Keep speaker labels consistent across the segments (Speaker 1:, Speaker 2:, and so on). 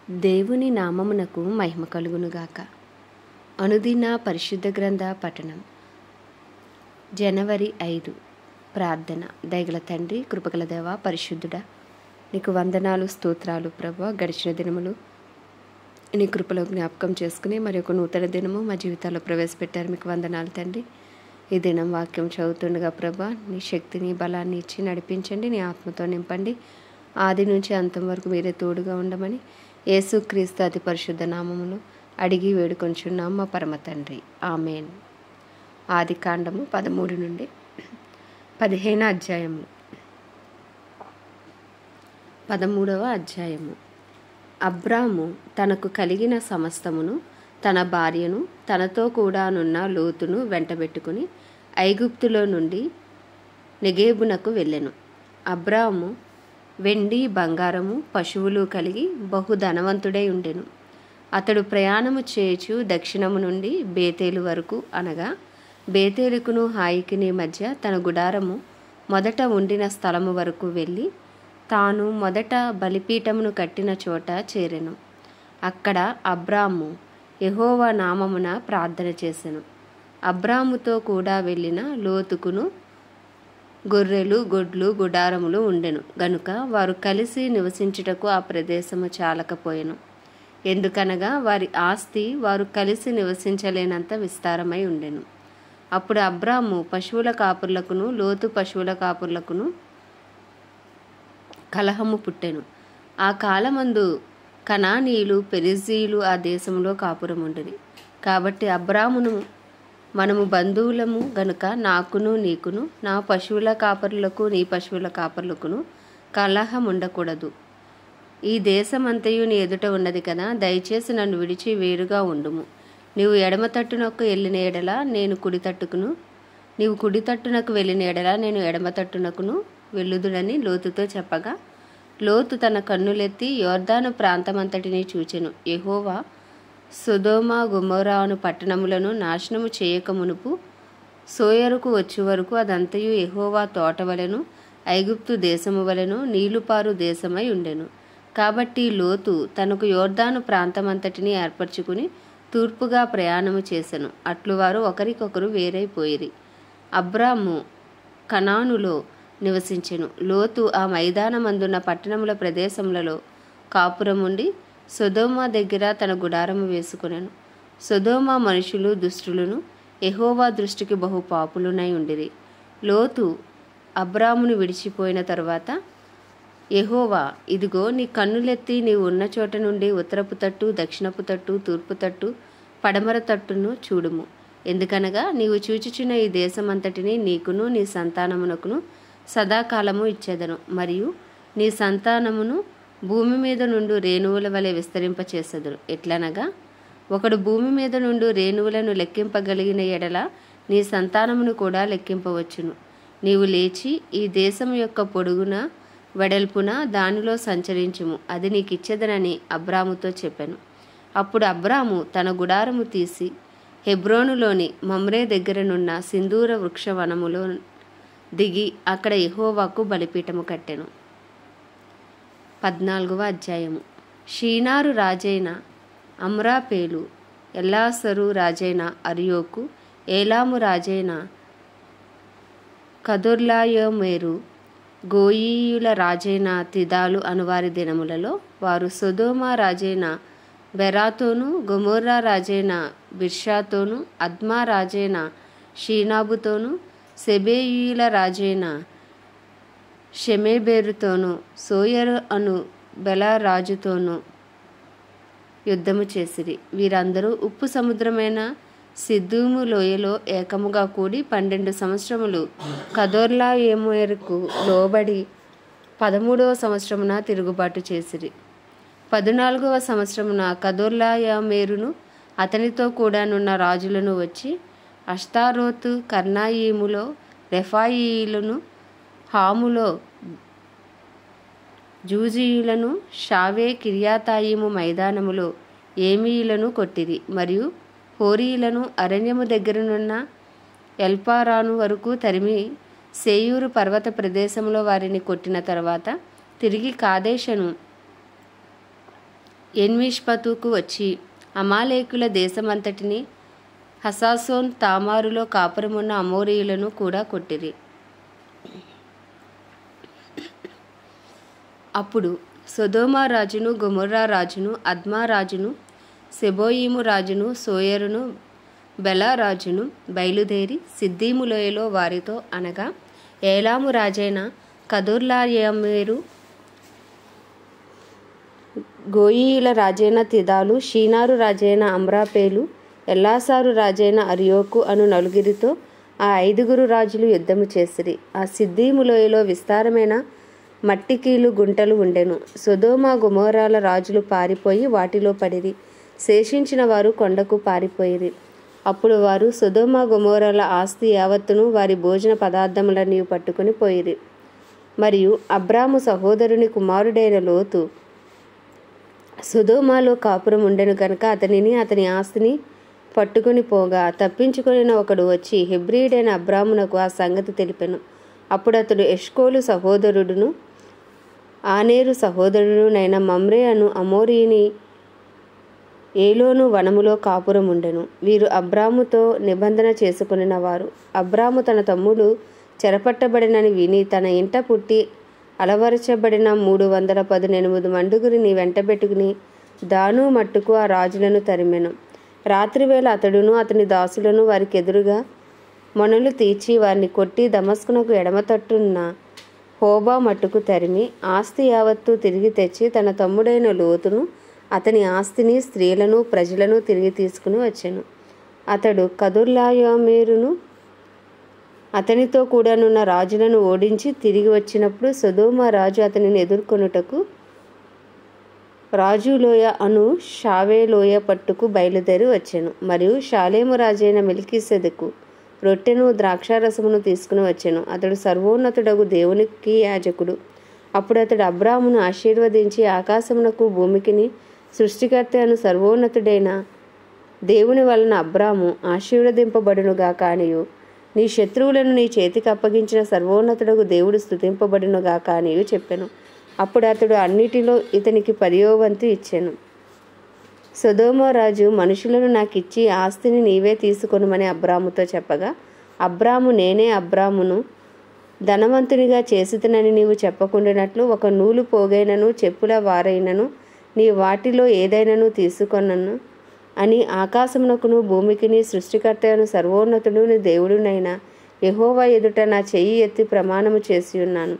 Speaker 1: దేవుని నామమునకు మహిమ కలుగునుగాక. అనుదిన పరిశుద్ధ గ్రంథ పఠనం. జనవరి 5. ప్రార్థన. దయగల తండ్రి, కృపగల దేవ, పరిశుద్ధుడా, నీకు వందనాలు, స్తోత్రాలు ప్రభువా. గడిచిన దినములు నీ కృపలో జ్ఞాపకం చేసుకుని మరి ఒక నూతన దినము మా జీవితాల్లో ప్రవేశపెట్టారు. మీకు వందనాలు తండ్రి. ఈ దినం వాక్యం చదువుతుండగా ప్రభా, నీ శక్తిని, బలాన్ని ఇచ్చి నడిపించండి. నీ ఆత్మతో నింపండి. ఆది నుంచి అంతం వరకు మీరే తోడుగా ఉండమని యేసుక్రీస్తు అతి పరిశుద్ధ నామములో అడిగి వేడుకొంచున్నాం మా పరమ తండ్రి. ఆమేన్. ఆది కాండము 13 నుండి 15 అధ్యాయము. 13వ అధ్యాయము. అబ్రాము తనకు కలిగిన సమస్తమును, తన భార్యను, తనతో కూడానున్న లోతును వెంటబెట్టుకుని ఐగుప్తులో నుండి నెగేబునకు వెళ్ళెను. అబ్రాము వెండి, బంగారము, పశువులు కలిగి బహుధనవంతుడై ఉండెను. అతడు ప్రయాణము చేయుచు దక్షిణము నుండి బేతేలు వరకు, అనగా బేతేలుకును హాయికిని మధ్య తన గుడారము మొదట ఉండిన స్థలము వరకు వెళ్ళి తాను మొదట బలిపీఠమును కట్టిన చోట చేరెను. అక్కడ అబ్రాము యెహోవా నామమున ప్రార్థన చేసెను. అబ్రాముతో కూడా వెళ్ళిన లోతుకును గొర్రెలు, గొడ్లు, గుడారములు ఉండెను గనుక వారు కలిసి నివసించుటకు ఆ ప్రదేశము చాలకపోయెను. ఎందుకనగా వారి ఆస్తి వారు కలిసి నివసించలేనంత విస్తారమై ఉండెను. అప్పుడు అబ్రాము పశువుల కాపుర్లకును లోతు పశువుల కాపుర్లకును కలహము పుట్టెను. ఆ కాలమందు కనానీయులు, పెరిజీయులు ఆ దేశంలో కాపురముండిరి. కాబట్టి అబ్రామును, మనము బంధువులము గనుక నాకును నీకును, నా పశువుల కాపరులకు నీ పశువుల కాపరులకును కలహం ఉండకూడదు. ఈ దేశమంతయు నీ ఎదుట ఉన్నది కదా, దయచేసి నన్ను విడిచి వేరుగా ఉండుము. నీవు ఎడమ తట్టునకు వెళ్ళిన ఎడల నేను కుడి తట్టుకును, నీవు కుడి తట్టునకు వెళ్ళిన ఎడల నేను ఎడమ తట్టునకును వెళ్ళుదునని లోతుతో చెప్పగా, లోతు తన కన్నులెత్తి యోర్దాను ప్రాంతమంతటిని చూచెను. యెహోవా సొదొమ, గొమొర్రా అను పట్టణములను నాశనము చేయకమునుపు సోయరుకు వచ్చే వరకు అదంతయు యెహోవా తోట వలెను, ఐగుప్తు దేశము వలెను, నీలుపారు దేశమై ఉండెను. కాబట్టి లోతు తనకు యోర్దాను ప్రాంతమంతటిని ఏర్పరచుకుని తూర్పుగా ప్రయాణము చేసెను. అట్లు వారు ఒకరికొకరు వేరైపోయిరి. అబ్రాము కనానులో నివసించెను. లోతు ఆ మైదానమందున్న పట్టణముల ప్రదేశములలో కాపురముండి సొదొమ దగ్గర తన గుడారము వేసుకొనెను. సొదొమ మనుషులు దుష్టులను, యెహోవా దృష్టికి బహు పాపులునై ఉండిరి. లోతు అబ్రామును విడిచిపోయిన తరువాత యెహోవా, ఇదిగో నీ కన్నులెత్తి నీవు ఉన్న చోట నుండి ఉత్తరపు తట్టు, దక్షిణపు తట్టు, తూర్పు తట్టు, పడమర తట్టును చూడుము. ఎందుకనగా నీవు చూచుచున్న ఈ దేశమంతటిని నీకును నీ సంతానమునకును సదాకాలము ఇచ్చేదను. మరియు నీ సంతానమును భూమి మీద నుండి రేణువుల వలె విస్తరింపచేసెదరు. ఎట్లనగా ఒకడు భూమి మీద నుండి రేణువులను లెక్కింపగలిగిన ఎడల నీ సంతానమును కూడా లెక్కింపవచ్చును. నీవు లేచి ఈ దేశం యొక్క పొడుగున వెడల్పున దానిలో సంచరించుము, అది నీకిచ్చేదనని అబ్రాముతో చెప్పెను. అప్పుడు అబ్రాము తన గుడారము తీసి హెబ్రోనులోని మమ్రే దగ్గరనున్న సింధూర వృక్ష వనములో దిగి అక్కడ యెహోవాకు బలిపీఠము కట్టెను. 14వ అధ్యాయము. షీనారు రాజైన అమ్రాపేలు, ఎల్లాసరు రాజైన అరియోకు, ఏలాము రాజైన కదొర్లాయోమెరు, గోయీయుల రాజైన తిదాలు అనువారి దినములలో వారు సొదొమ రాజైన బెరాతోను, గొమొర్రా రాజైన బిర్షాతోను, అద్మా రాజైన షీనాబుతోను, సెబేయుల రాజైన షెమెబెరుతోను, సోయరు అను బెలరాజుతోను యుద్ధము చేసిరి. వీరందరూ ఉప్పు సముద్రమైన సిద్దూము లోయలో ఏకముగా కూడి 12 సంవత్సరములు కదొర్లాయోమెరుకు లోబడి 13వ సంవత్సరమున తిరుగుబాటు చేసిరి. 14వ సంవత్సరమున కదొర్లాయోమెరును అతనితో కూడానున్న రాజులను వచ్చి అష్తారోతు, కర్నాయీములో రెఫాయీయులను, హాములో జూజీయులను, షావే కిర్యాతాయిము మైదానములో ఏమీయులను కొట్టిరి. మరియు హోరీయులను అరణ్యము దగ్గరనున్న ఎల్పారాను వరకు తరిమి సేయూరు పర్వత ప్రదేశంలో వారిని కొట్టిన తర్వాత తిరిగి కాదేశను ఎన్మిష్పతుకు వచ్చి అమాలేకుల దేశమంతటిని హసాసోన్ తామారులో కాపురమున్న అమోరీయులను కూడా కొట్టిరి. అప్పుడు సొదొమ రాజును, గొమొర్రా రాజును, అద్మా రాజును, సెబోయిము రాజును, సోయరును, బెలా రాజును బయలుదేరి సిద్దీము లోయలో వారితో అనగా ఏలాము రాజైన కదొర్లాయోమెరు, గోయీయుల రాజైన తిదాలు, షీనారు రాజైన అమ్రాపేలు, ఎల్లాసారు రాజైన అరియోకు అను నలుగురితో ఆ 5 రాజులు యుద్ధము చేసిరి. ఆ సిద్దీము లోయలో విస్తారమైన మట్టికీలు గుంటలు ఉండెను. సొదొమ గొమొర్రాల రాజులు పారిపోయి వాటిలో పడిరి. శేషించిన వారు కొండకు పారిపోయిరి. అప్పుడు వారు సొదొమ గొమొర్రాల ఆస్తి యావత్తును వారి భోజన పదార్థములన్నీ పట్టుకుని పోయిరి. మరియు అబ్రాము సహోదరుని కుమారుడైన లోతు సొదొమలో కాపురం ఉండెను గనుక అతనిని అతని ఆస్తిని పట్టుకుని పోగా తప్పించుకొనిన ఒకడు వచ్చి హెబ్రీయుడైన అబ్రామునకు ఆ సంగతి తెలిపెను. అప్పుడు అతడు ఎష్కోలు సహోదరుడును ఆనేరు సహోదరుడునైన మమ్రే అను అమోరీని ఏలోను వనములో కాపురం ఉండెను. వీరు అబ్రాముతో నిబంధన చేసుకొనిన వారు. అబ్రాము తన తమ్ముడు చెరపట్టబడినని విని తన ఇంట పుట్టి అలవరచబడిన 318 మండుగురిని వెంటబెట్టుకుని దాను మట్టుకు ఆ రాజులను తరిమెను. రాత్రివేళ అతడును అతని దాసులను వారికి ఎదురుగా మొనలు తీర్చి వారిని కొట్టి దమస్కునకు ఎడమతట్టున్న హోబా మట్టుకు తరిమి ఆస్తి యావత్తు తిరిగి తెచ్చి తన తమ్ముడైన లోతును అతని ఆస్తిని, స్త్రీలను, ప్రజలను తిరిగి తీసుకుని వచ్చెను. అతడు కదొర్లాయోమెరును అతనితో కూడానున్న రాజులను ఓడించి తిరిగి వచ్చినప్పుడు సొదొమ రాజు అతనిని ఎదుర్కొనుటకు రాజులోయ అను షావేలోయ పట్టుకు బయలుదేరి వచ్చెను. మరియు షాలేము రాజైన మెల్కీసెదెకు రొట్టెను, ద్రాక్షారసమును తీసుకుని వచ్చెను. అతడు సర్వోన్నతుడగు దేవునికి యాజకుడు. అప్పుడు అతడు అబ్రామును ఆశీర్వదించి ఆకాశమునకు భూమికిని సృష్టికర్త అను సర్వోన్నతుడైన దేవుని వలన అబ్రాము ఆశీర్వదింపబడునుగా కానియు నీ శత్రువులను నీ చేతికి అప్పగించిన సర్వోన్నతుడగు దేవుడు స్తుతింపబడునుగా కానియు చెప్పెను. అప్పుడు అతడు అన్నిటిలో ఇతనికి 10వ వంతు ఇచ్చెను. సొదొమ రాజు మనుషులను నాకిచ్చి ఆస్తిని నీవే తీసుకొనుమని అబ్రాముతో చెప్పగా అబ్రాము నేనే అబ్రామును ధనవంతునిగా చేసితనని నీవు చెప్పకుండానట్లు ఒక నూలు పోగైనను చెప్పుల వారైనను నీ వాటిలో ఏదైనాను తీసుకొనను అని ఆకాశమునకును భూమికిని సృష్టికర్తయను సర్వోన్నతుడు నీ దేవుడునైన యెహోవా ఎదుట నా చెయ్యి ఎత్తి ప్రమాణము చేసి ఉన్నాను.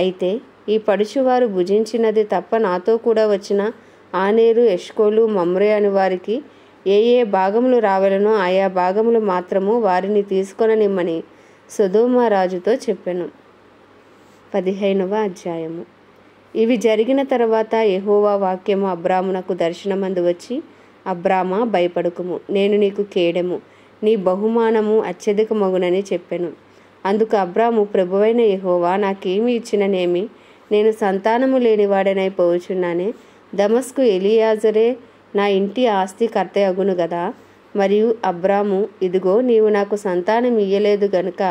Speaker 1: అయితే ఈ పడుచువారు భుజించినది తప్ప నాతో కూడా వచ్చిన ఆనేరు, ఎష్కోలు, మమ్రే అని వారికి ఏ ఏ భాగములు రావాలనో ఆయా భాగములు మాత్రము వారిని తీసుకొననిమ్మని సొదొమ రాజుతో చెప్పెను. 15వ అధ్యాయము. ఇవి జరిగిన తర్వాత యెహోవా వాక్యము అబ్రామునకు దర్శనమందు వచ్చి అబ్రామా భయపడుకుము, నేను నీకు కేడెము, నీ బహుమానము అత్యధికమగునని చెప్పెను. అందుకు అబ్రాము ప్రభువైన యెహోవా నాకేమి ఇచ్చిననేమి, నేను సంతానము లేనివాడనై పోవుచున్నానే, దమస్కు ఎలియాజరే నా ఇంటి ఆస్తి కర్తయగును గదా. మరియు అబ్రాము ఇదిగో నీవు నాకు సంతానం ఇయ్యలేదు గనుక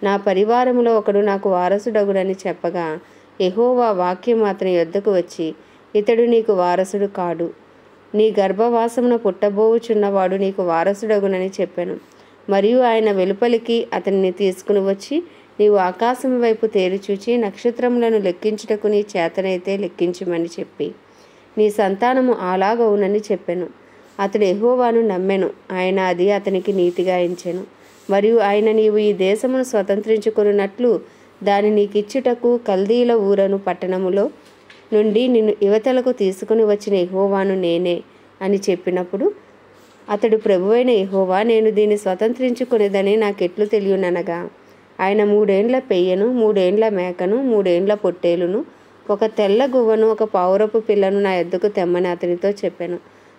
Speaker 1: నా పరివారములో ఒకడు నాకు వారసుడగునని చెప్పగా యెహోవా వాక్యం అతని యొద్దకు వచ్చి ఇతడు నీకు వారసుడు కాడు, నీ గర్భవాసమున పుట్టబోవుచున్నవాడు నీకు వారసుడగునని చెప్పెను. మరియు ఆయన వెలుపలికి అతనిని తీసుకుని వచ్చి నీవు ఆకాశం వైపు తేరిచూచి నక్షత్రములను లెక్కించుటకు నీ చేతనైతే లెక్కించమని చెప్పి నీ సంతానము అలాగవునని చెప్పెను. అతడు యెహోవాను నమ్మెను, ఆయన అది అతనికి నీతిగా ఎంచెను. మరియు ఆయన నీవు ఈ దేశమును స్వతంత్రించుకొనున్నట్లు దాని నీకిచ్చుటకు కల్దీల ఊరను పట్టణములో నుండి నిన్ను యువతలకు తీసుకుని వచ్చిన యెహోవాను నేనే అని చెప్పినప్పుడు అతడు ప్రభువైన యెహోవా నేను దీన్ని స్వతంత్రించుకునేదని నాకెట్లు తెలియననగా ఆయన 3 ఏండ్ల పెయ్యను, 3 ఏండ్ల మేకను, 3 ఏండ్ల పొట్టేలును, ఒక తెల్ల గువ్వను, ఒక పావురపు పిల్లను నా యొద్దకు తెమ్మని అతనితో చెప్పాను.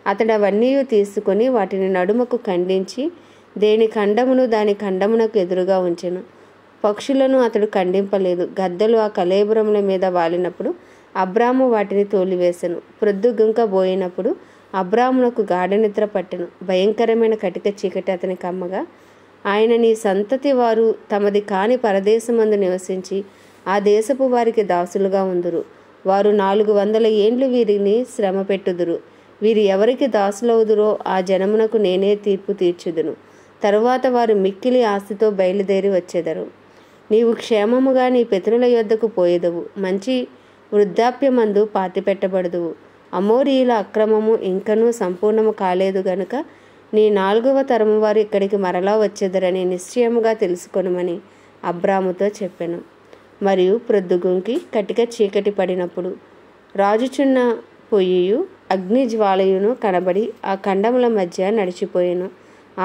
Speaker 1: అతడు అవన్నీ తీసుకొని వాటిని నడుమకు ఖండించి దేని ఖండమును దాని ఖండమునకు ఎదురుగా ఉంచెను. పక్షులను అతడు ఖండింపలేదు. గద్దలు ఆ కళేబరముల మీద వాలినప్పుడు అబ్రాము వాటిని తోలివేసెను. ప్రొద్దుగుంకబోయినప్పుడు అబ్రామునకు గాఢనిద్ర పట్టెను. భయంకరమైన కటిక చీకటి అతని కమ్మగా ఆయన నీ సంతతి వారు తమది కాని పరదేశమందు నివసించి ఆ దేశపు వారికి దాసులుగా ఉందురు. వారు 400 ఏండ్లు వీరిని శ్రమ పెట్టుదురు. వీరు ఎవరికి దాసులవుదురో ఆ జనమునకు నేనే తీర్పు తీర్చుదును. తరువాత వారు మిక్కిలి ఆస్తితో బయలుదేరి వచ్చెదరు. నీవు క్షేమముగా నీ పితరుల యొద్దకు పోయేదవు. మంచి వృద్ధాప్యమందు పాతిపెట్టబడదువు. అమోరీయుల అక్రమము ఇంకనూ సంపూర్ణము కాలేదు గనుక నీ 4వ తరము వారు ఇక్కడికి మరలా వచ్చెదరని నిశ్చయముగా తెలుసుకొనమని అబ్రాముతో చెప్పెను. మరియు ప్రొద్దుగుంకి కటిక చీకటి పడినప్పుడు రాజుచున్న పొయ్యియు అగ్ని జ్వాలయును కనబడి ఆ ఖండముల మధ్య నడిచిపోయెను.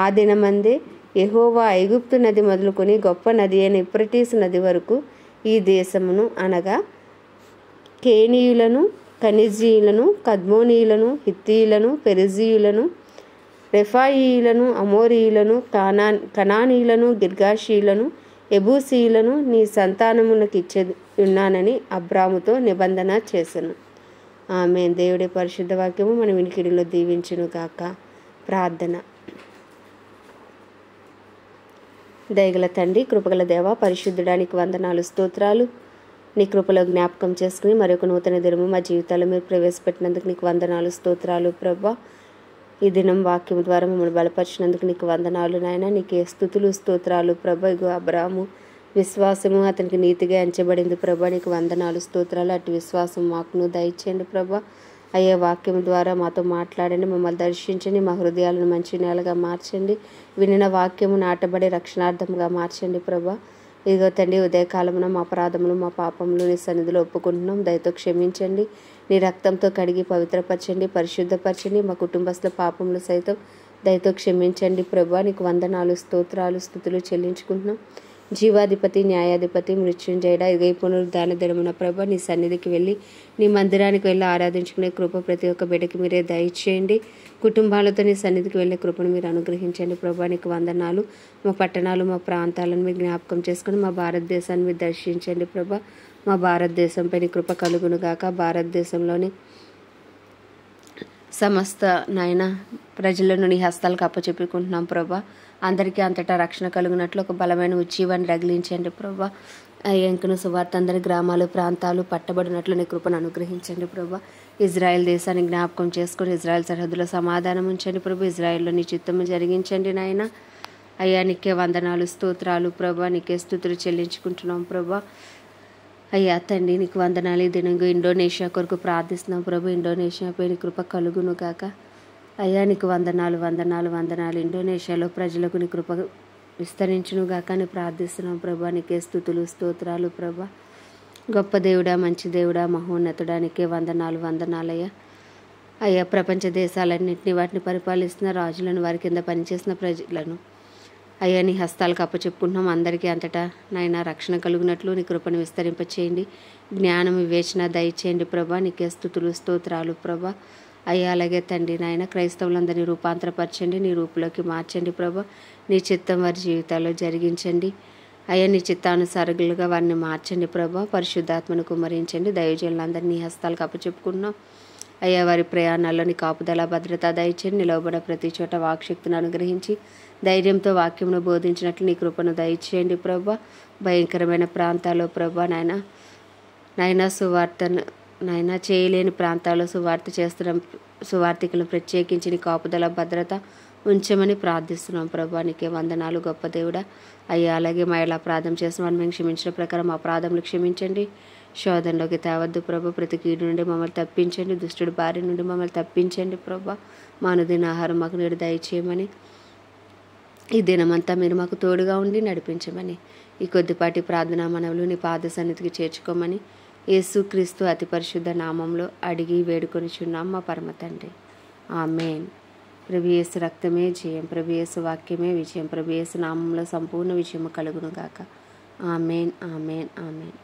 Speaker 1: ఆ దినమందే యెహోవా ఐగుప్తు నది మొదలుకొని గొప్ప నది అయిన యూఫ్రటీసు నది వరకు ఈ దేశమును అనగా కేనీయులను, కనిజీయులను, కద్మోనీయులను, హిత్తీయులను, పెరిజీయులను, రెఫాయీయులను, అమోరీయులను, కనానీయులను, గిర్గాషీయులను, ఎబూసీయులను నీ సంతానమునకిచ్చి ఉన్నానని అబ్రాముతో నిబంధన చేసెను. ఆమేన్. దేవుడి పరిశుద్ధ వాక్యము మన వినికిడిలో దీవించును గాక. ప్రార్థన. దయగల తండ్రి, కృపగల దేవ, పరిశుద్ధుడానికి వందనాలు, స్తోత్రాలు. నీ కృపలో జ్ఞాపకం చేసుకుని మరొక నూతన దినము మా జీవితాల్లో మీరు ప్రవేశపెట్టినందుకు నీకు వందనాలు, స్తోత్రాలు ప్రభా. ఈ దినం వాక్యం ద్వారా మమ్మల్ని బలపరిచినందుకు నీకు వందనాలు నాయన. నీకే స్తుతులు, స్తోత్రాలు ప్రభా. ఇగో అబ్రాము విశ్వాసము అతనికి నీతిగా ఎంచబడింది ప్రభా. నీకు వందనాలు, స్తోత్రాలు. అటు విశ్వాసం మాకును దయచేయండి ప్రభా. అయ్యే వాక్యం ద్వారా మాతో మాట్లాడండి, మమ్మల్ని దర్శించండి, మా హృదయాలను మంచి నేలగా మార్చండి, వినిన వాక్యము నాటబడి రక్షణార్థంగా మార్చండి ప్రభా. ఇదిగో తండ్రి, ఉదయకాలమున మా అపరాధములు మా పాపములు నీ సన్నిధిలో ఒప్పుకుంటున్నాం. దయతో క్షమించండి, నీ రక్తంతో కడిగి పవిత్రపరచండి, పరిశుద్ధపరచండి. మా కుటుంబస్తుల పాపములు సైతం దయతో క్షమించండి ప్రభా. నీకు వందనాలు, స్తోత్రాలు, స్తుతులు చెల్లించుకుంటున్నాం. జీవాధిపతి, న్యాయాధిపతి, మృత్యుంజయుడా, ఇదే పునరుద్ధాన దినమున ప్రభా నీ సన్నిధికి వెళ్ళి నీ మందిరానికి వెళ్ళి ఆరాధించుకునే కృప ప్రతి ఒక్క బిడ్డకి మీరే దయచేయండి. కుటుంబాలతో నీ సన్నిధికి వెళ్ళే కృపను మీరు అనుగ్రహించండి ప్రభా. నీకు వందనాలు. మా పట్టణాలు మా ప్రాంతాలను మీరు జ్ఞాపకం చేసుకుని మా భారతదేశాన్ని మీరు దర్శించండి ప్రభా. మా భారతదేశంపై నీ కృప కలుగును గాక. భారతదేశంలోని సమస్త నాయన ప్రజలను నీ హస్తాలకు అప్పచెప్పుకుంటున్నాం ప్రభా. అందరికీ అంతటా రక్షణ కలుగునట్లు ఒక బలమైన ఉజ్జీవాన్ని రగిలించండి ప్రభా. ఇంకను సువార్త అందరి గ్రామాలు ప్రాంతాలు పట్టబడినట్లు నీ కృపను అనుగ్రహించండి ప్రభా. ఇజ్రాయెల్ దేశాన్ని జ్ఞాపకం చేసుకుని ఇజ్రాయెల్ సరిహద్దులో సమాధానం ఉంచండి ప్రభు. ఇజ్రాయెల్లో నీ చిత్తము జరిగించండి నాయన. అయ్యా నీకే వందనాలు, స్తోత్రాలు ప్రభా. నీకే స్తుతులు చెల్లించుకుంటున్నాం ప్రభా. అయ్యా తండ్రి నీకు వందనాలు. ఈ దినం ఇండోనేషియా కొరకు ప్రార్థిస్తున్నాం ప్రభు. ఇండోనేషియాపై నీ కృప కలుగును గాక. అయ్యా నీకు వందనాలు, వందనాలు, వందనాలు. ఇండోనేషియాలో ప్రజలకు నీ కృప విస్తరించును గాక అని ప్రార్థిస్తున్నాం ప్రభా. నీకే స్తుతులు, స్తోత్రాలు ప్రభా. గొప్ప దేవుడా, మంచి దేవుడా, మహోన్నతుడా, నీకే వందనాలు, వందనాలయ్యా. అయ్యా ప్రపంచ దేశాలన్నింటినీ వాటిని పరిపాలిస్తున్న రాజులను, వారి కింద పనిచేసిన ప్రజలను అయ్యా నీ హస్తాలకు అప్పచెప్పుకుంటున్నాం. అందరికీ అంతటా నాయన రక్షణ కలుగునట్లు నీ కృపను విస్తరింపచేయండి. జ్ఞానం, వివేచన దయచేయండి ప్రభా. నీకే స్తుతులు, స్తోత్రాలు ప్రభా. అయ్యా అలాగే తండ్రి నాయన క్రైస్తవులందరినీ రూపాంతరపరచండి, నీ రూపులోకి మార్చండి ప్రభా. నీ చిత్తం వారి జీవితాల్లో జరిగించండి అయ్యా. నీ చిత్తానుసారులుగా వారిని మార్చండి ప్రభా. పరిశుద్ధాత్మను కుమ్మరించండి. దైవజనులందరినీ నీ హస్తాలకు అప్పచెప్పుకుంటున్నాం అయ్యా. వారి ప్రయాణాల్లో నీ కాపుదల, భద్రత దయచేయండి. నిలవబడ ప్రతి చోట వాక్శక్తిని అనుగ్రహించి ధైర్యంతో వాక్యమును బోధించినట్లు నీ కృపను దయచేయండి ప్రభా. భయంకరమైన ప్రాంతాల్లో ప్రభా నాయన సువార్తను నాయన చేయలేని ప్రాంతాల్లో సువార్త చేస్తున్న సువార్థికులను ప్రత్యేకించి నీ కాపుదల, భద్రత ఉంచమని ప్రార్థిస్తున్నాం ప్రభా. నీకే వందనాలు గొప్ప దేవుడా. అయ్యా అలాగే మా ఎలా అపరాధం చేసిన వారిని మేము క్షమించిన ప్రకారం అపరాధములు క్షమించండి. శోధనలోకి తేవద్దు ప్రభా. ప్రతి కీడు నుండి మమ్మల్ని తప్పించండి. దుష్టుడి బారి నుండి మమ్మల్ని తప్పించండి ప్రభా. మా అనుదిన ఆహారం మాకు నేడు దయచేయమని, ఈ దినమంతా మీరు మాకు తోడుగా ఉండి నడిపించమని, ఈ కొద్దిపాటి ప్రార్థనా మనవులు నీ పాద సన్నిధికి చేర్చుకోమని యేసుక్రీస్తు అతి పరిశుద్ధ నామంలో అడిగి వేడుకొనిచున్నాం మా పరమ తండ్రి. ఆమేన్. ప్రభు యేసు రక్తమే జయం, ప్రభు యేసు వాక్యమే విజయం, ప్రభు యేసు నామంలో సంపూర్ణ విజయము కలుగును గాక. ఆమేన్, ఆమేన్, ఆమేన్.